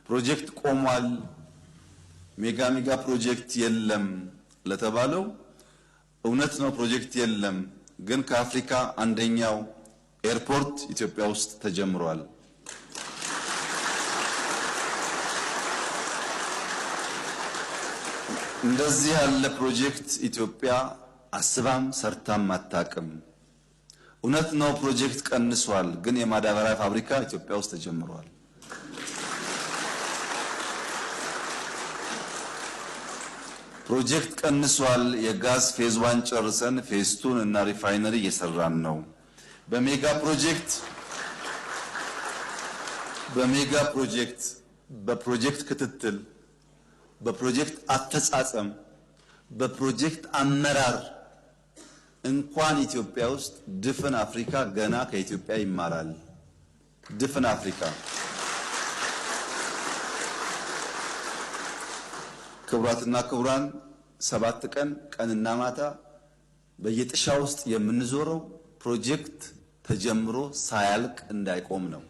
ፕሮጀክት ቆሟል ሜጋ ፕሮጀክት የለም ለተባለው እውነት ነው ፕሮጀክት የለም ግን ከአፍሪካ አንደኛው ኤርፖርት ኢትዮጵያ ውስጥ ተጀምሯል እንደዚህ ያለ ፕሮጀክት ኢትዮጵያ አስባም ሰርታም አታቅም እውነት ነው ፕሮጀክት ቀንሷል ግን የማዳበሪያ ፋብሪካ ኢትዮጵያ ውስጥ ተጀምሯል ፕሮጀክት ቀንሷል የጋዝ ፌዝ 1 ጨርሰን ፌዝ 2 እና ሪፋይነሪ እየሰራን ነው በፕሮጀክት ክትትል በፕሮጀክት አፈጻጸም በፕሮጀክት አመራር እንኳን ኢትዮጵያ ውስጥ ድፍን አፍሪካ ገና ከኢትዮጵያ ይማራል ድፍን አፍሪካ ክብራትና ክብራን 7 ቀን ቀንና ማታ በየጥሻ ውስጥ የምንዞረው ፕሮጀክት ተጀምሮ ሳያልቅ እንዳይቆም ነው